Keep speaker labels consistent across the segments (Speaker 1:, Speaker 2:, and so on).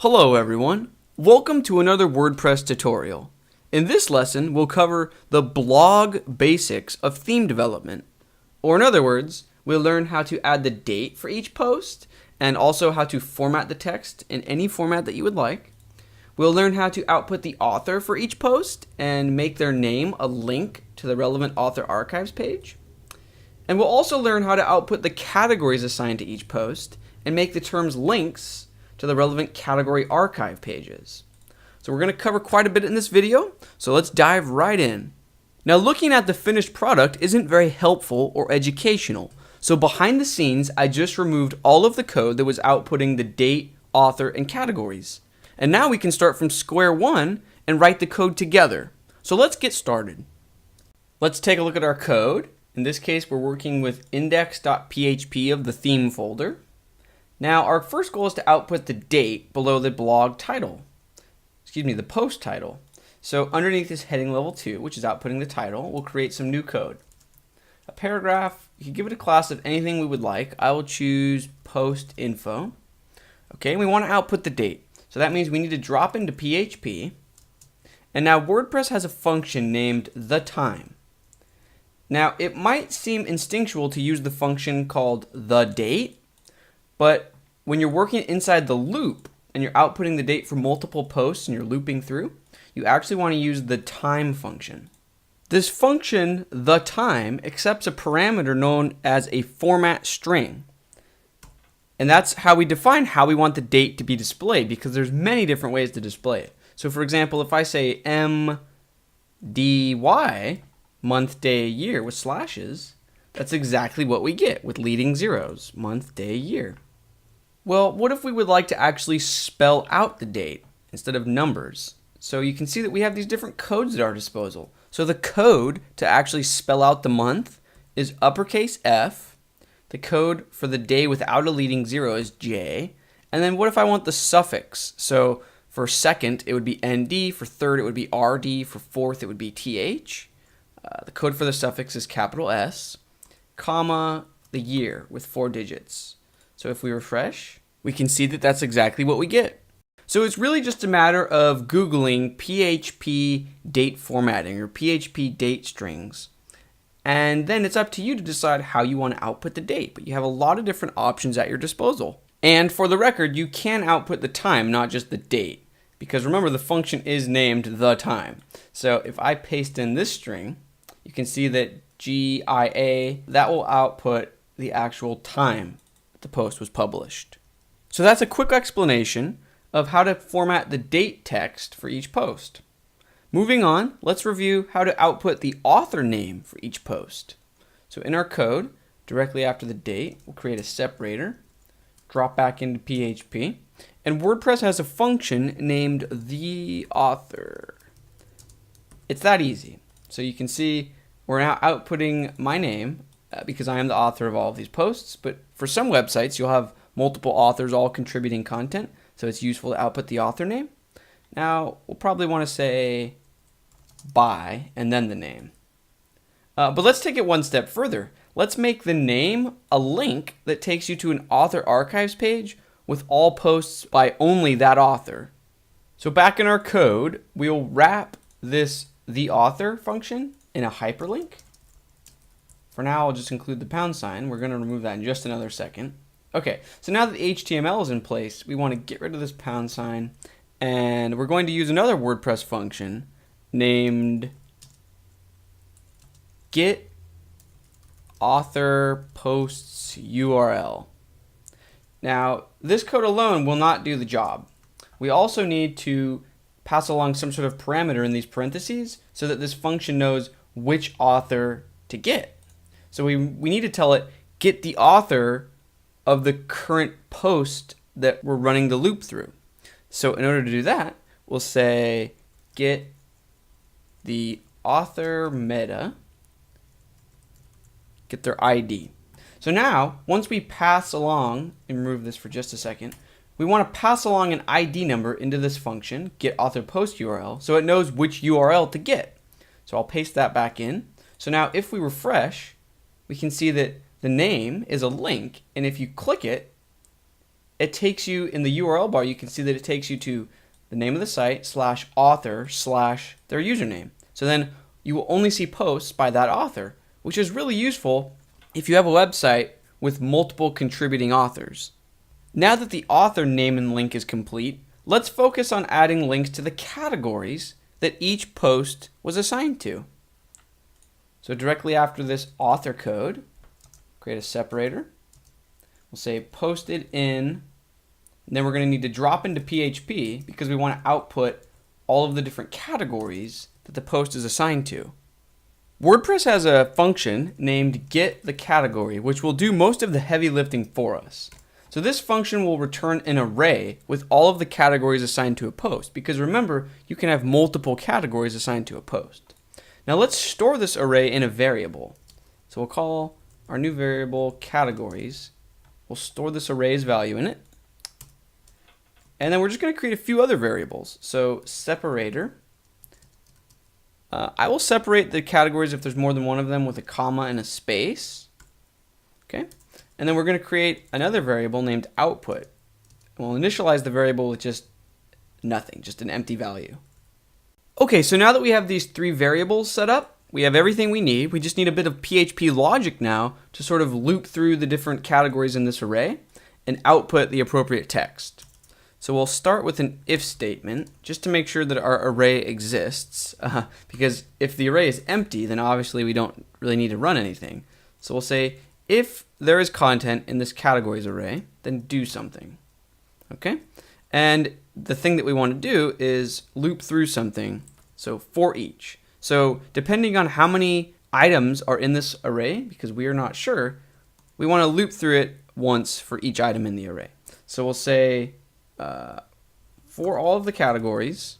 Speaker 1: Hello everyone, welcome to another WordPress tutorial. In this lesson, we'll cover the blog basics of theme development. Or in other words, we'll learn how to add the date for each post and also how to format the text in any format that you would like. We'll learn how to output the author for each post and make their name a link to the relevant author archives page. And we'll also learn how to output the categories assigned to each post and make the terms links to the relevant category archive pages. So we're going to cover quite a bit in this video, so let's dive right in. Now, looking at the finished product isn't very helpful or educational. So behind the scenes, I just removed all of the code that was outputting the date, author, and categories. And now we can start from square one and write the code together. So let's get started. Let's take a look at our code. In this case, we're working with index.php of the theme folder. Now, our first goal is to output the date below the blog title. The post title. So underneath this heading level 2, which is outputting the title, we'll create some new code. A paragraph, you can give it a class of anything we would like. I will choose post info. Okay, we want to output the date. So that means we need to drop into PHP. And now WordPress has a function named the time. Now, it might seem instinctual to use the function called the date, but when you're working inside the loop and you're outputting the date for multiple posts and you're looping through, you actually want to use the time function. This function, the time, accepts a parameter known as a format string. And that's how we define how we want the date to be displayed, because there's many different ways to display it. So for example, if I say MDY, month, day, year, with slashes, that's exactly what we get with leading zeros, month, day, year. Well, what if we would like to actually spell out the date instead of numbers? So you can see that we have these different codes at our disposal. So the code to actually spell out the month is uppercase F. The code for the day without a leading zero is J. And then what if I want the suffix? So for second, it would be ND. For third, it would be RD. For fourth, it would be TH. The code for the suffix is capital S, comma, the year with 4 digits. So if we refresh, we can see that that's exactly what we get. So it's really just a matter of Googling PHP date formatting or PHP date strings. And then it's up to you to decide how you want to output the date. But you have a lot of different options at your disposal. And for the record, you can output the time, not just the date. Because remember, the function is named the time. So if I paste in this string, you can see that GIA, that will output the actual time the post was published. So that's a quick explanation of how to format the date text for each post. Moving on, let's review how to output the author name for each post. So in our code, directly after the date, we'll create a separator, drop back into PHP, and WordPress has a function named the author. It's that easy. So you can see we're now outputting my name because I am the author of all of these posts, but for some websites, you'll have multiple authors all contributing content, so it's useful to output the author name. Now, we'll probably want to say by and then the name. But let's take it one step further. Let's make the name a link that takes you to an author archives page with all posts by only that author. So back in our code, we'll wrap this the author function in a hyperlink. For now, I'll just include the pound sign. We're going to remove that in just another second. Okay, so now that the HTML is in place, we want to get rid of this pound sign, and we're going to use another WordPress function named get author posts URL. Now, this code alone will not do the job. We also need to pass along some sort of parameter in these parentheses so that this function knows which author to get. So we need to tell it, get the author of the current post that we're running the loop through. So in order to do that, we'll say get the author meta, get their ID. So now, once we pass along, and remove this for just a second, we want to pass along an ID number into this function, get author post URL, so it knows which URL to get. So I'll paste that back in. So now if we refresh, we can see that the name is a link, and if you click it, it takes you in the URL bar, you can see that it takes you to the name of the site / author / their username. So then you will only see posts by that author, which is really useful if you have a website with multiple contributing authors. Now that the author name and link is complete, let's focus on adding links to the categories that each post was assigned to. So directly after this author code, create a separator. We'll say posted in, and then we're going to need to drop into PHP because we want to output all of the different categories that the post is assigned to. WordPress has a function named getTheCategory, which will do most of the heavy lifting for us. So this function will return an array with all of the categories assigned to a post, because remember, you can have multiple categories assigned to a post. Now let's store this array in a variable. So we'll call our new variable categories. We'll store this array's value in it. And then we're just going to create a few other variables. So separator. I will separate the categories if there's more than one of them with a comma and a space. Okay. And then we're going to create another variable named output. And we'll initialize the variable with just nothing, just an empty value. Okay, so now that we have these 3 variables set up, we have everything we need. We just need a bit of PHP logic now to sort of loop through the different categories in this array and output the appropriate text. So we'll start with an if statement just to make sure that our array exists, because if the array is empty, then obviously we don't really need to run anything. So we'll say if there is content in this categories array, then do something. Okay? And the thing that we want to do is loop through something, so for each. So depending on how many items are in this array, because we are not sure, we want to loop through it once for each item in the array. So we'll say for all of the categories,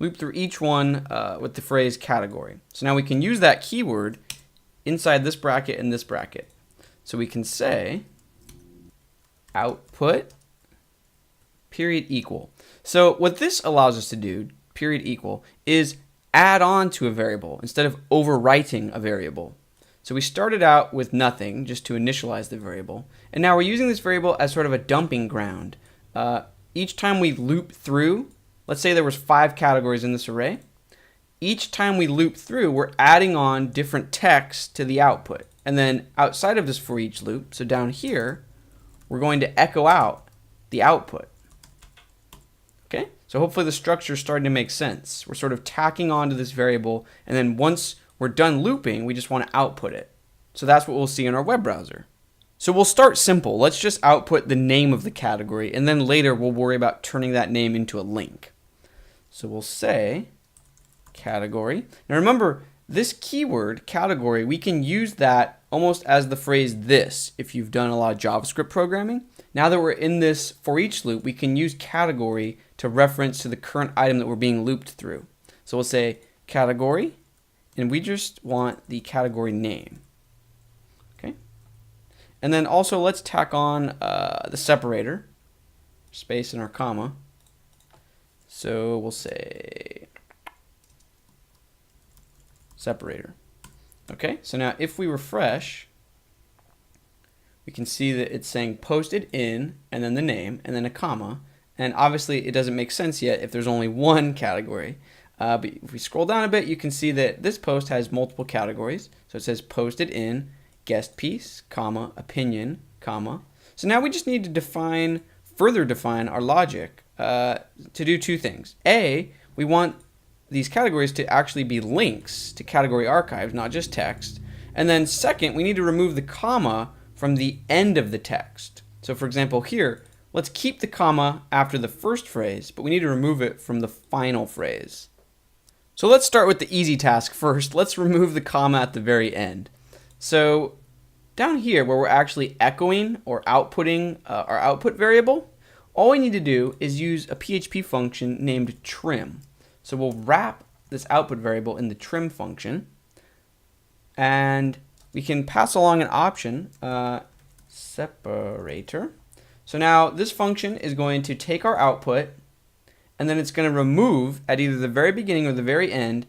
Speaker 1: loop through each one with the phrase category. So now we can use that keyword inside this bracket and this bracket. So we can say output period equal. So what this allows us to do, period equal, is add on to a variable instead of overwriting a variable. So we started out with nothing just to initialize the variable, and now we're using this variable as sort of a dumping ground. Each time we loop through, let's say there was 5 categories in this array, each time we loop through, we're adding on different text to the output. And then outside of this for each loop, so down here, we're going to echo out the output. Okay, so hopefully the structure is starting to make sense. We're sort of tacking on to this variable, and then once we're done looping, we just want to output it. So that's what we'll see in our web browser. So we'll start simple. Let's just output the name of the category, and then later we'll worry about turning that name into a link. So we'll say category. Now remember, this keyword, category, we can use that almost as the phrase this if you've done a lot of JavaScript programming. Now that we're in this for each loop, we can use category to reference to the current item that we're being looped through. So we'll say category, and we just want the category name. Okay. And then also let's tack on the separator, space and our comma. So we'll say separator. Okay, so now if we refresh, we can see that it's saying posted in, and then the name, and then a comma. And obviously it doesn't make sense yet if there's only one category. But if we scroll down a bit, you can see that this post has multiple categories. So it says posted in, guest piece, comma, opinion, comma. So now we just need to further define our logic to do 2 things. A, we want these categories to actually be links to category archives, not just text. And then second, we need to remove the comma from the end of the text. So for example here, let's keep the comma after the first phrase, but we need to remove it from the final phrase. So let's start with the easy task first. Let's remove the comma at the very end. So down here where we're actually echoing or outputting our output variable, all we need to do is use a PHP function named trim. So we'll wrap this output variable in the trim function, and we can pass along an option, separator. So now this function is going to take our output, and then it's going to remove at either the very beginning or the very end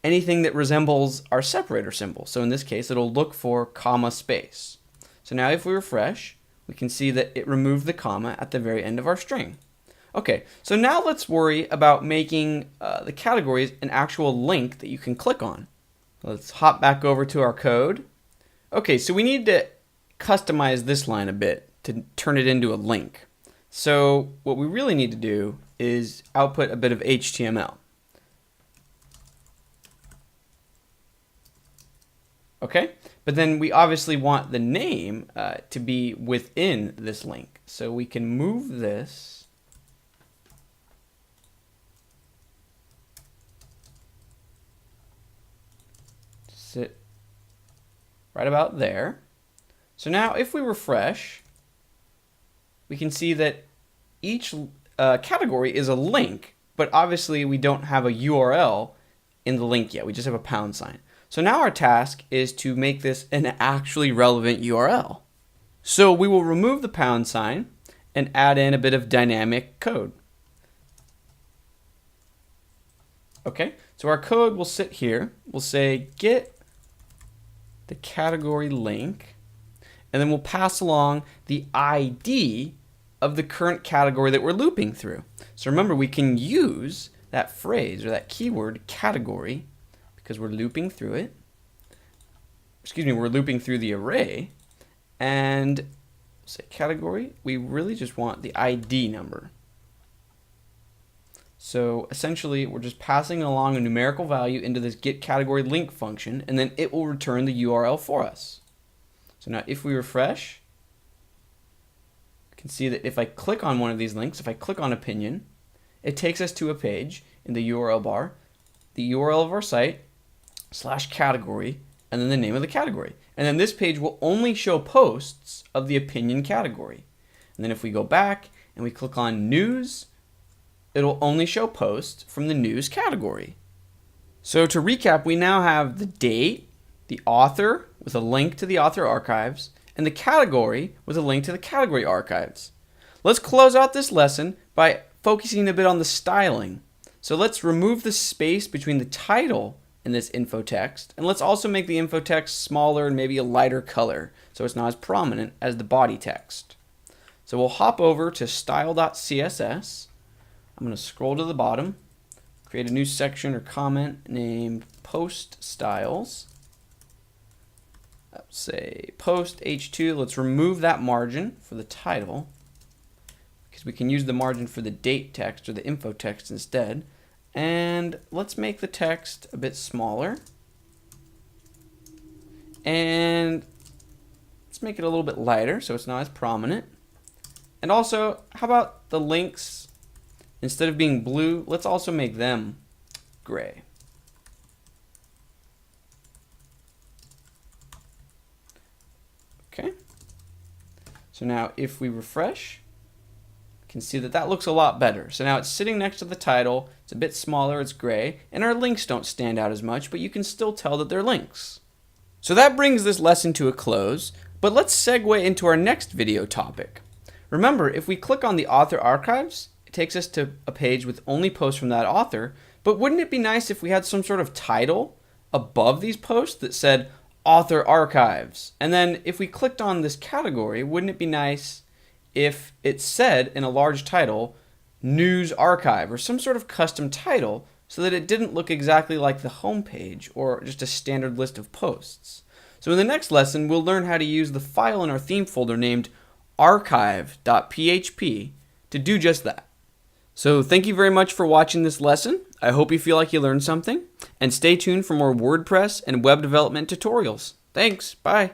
Speaker 1: anything that resembles our separator symbol. So in this case, it'll look for comma space. So now if we refresh, we can see that it removed the comma at the very end of our string. Okay, so now let's worry about making the categories an actual link that you can click on. Let's hop back over to our code. Okay, so we need to customize this line a bit to turn it into a link. So what we really need to do is output a bit of HTML. Okay, but then we obviously want the name to be within this link. So we can move this sit right about there. So now if we refresh, we can see that each category is a link, but obviously we don't have a URL in the link yet. We just have a pound sign. So now our task is to make this an actually relevant URL. So we will remove the pound sign and add in a bit of dynamic code. Okay, so our code will sit here. We'll say get the category link, and then we'll pass along the ID of the current category that we're looping through. So remember, we can use that phrase or that keyword category because we're looping through it. Excuse me, we're looping through the array, and say category, we really just want the ID number. So essentially, we're just passing along a numerical value into this getCategoryLink function, and then it will return the URL for us. So now if we refresh, you can see that if I click on one of these links, if I click on opinion, it takes us to a page in the URL bar, the URL of our site, /category, and then the name of the category. And then this page will only show posts of the opinion category. And then if we go back and we click on news, it'll only show posts from the news category. So to recap, we now have the date, the author with a link to the author archives, and the category with a link to the category archives. Let's close out this lesson by focusing a bit on the styling. So let's remove the space between the title and this info text, and let's also make the info text smaller and maybe a lighter color so it's not as prominent as the body text. So we'll hop over to style.css. I'm going to scroll to the bottom, create a new section or comment named post styles. Say post h2. Let's remove that margin for the title because we can use the margin for the date text or the info text instead. And let's make the text a bit smaller. And let's make it a little bit lighter so it's not as prominent. And also, how about the links? Instead of being blue, let's also make them gray. Okay. So now if we refresh, you can see that that looks a lot better. So now it's sitting next to the title, it's a bit smaller, it's gray, and our links don't stand out as much, but you can still tell that they're links. So that brings this lesson to a close, but let's segue into our next video topic. Remember, if we click on the author archives, it takes us to a page with only posts from that author, but wouldn't it be nice if we had some sort of title above these posts that said author archives? And then if we clicked on this category, wouldn't it be nice if it said in a large title, news archive, or some sort of custom title so that it didn't look exactly like the home page or just a standard list of posts? So in the next lesson, we'll learn how to use the file in our theme folder named archive.php to do just that. So thank you very much for watching this lesson. I hope you feel like you learned something, and stay tuned for more WordPress and web development tutorials. Thanks. Bye.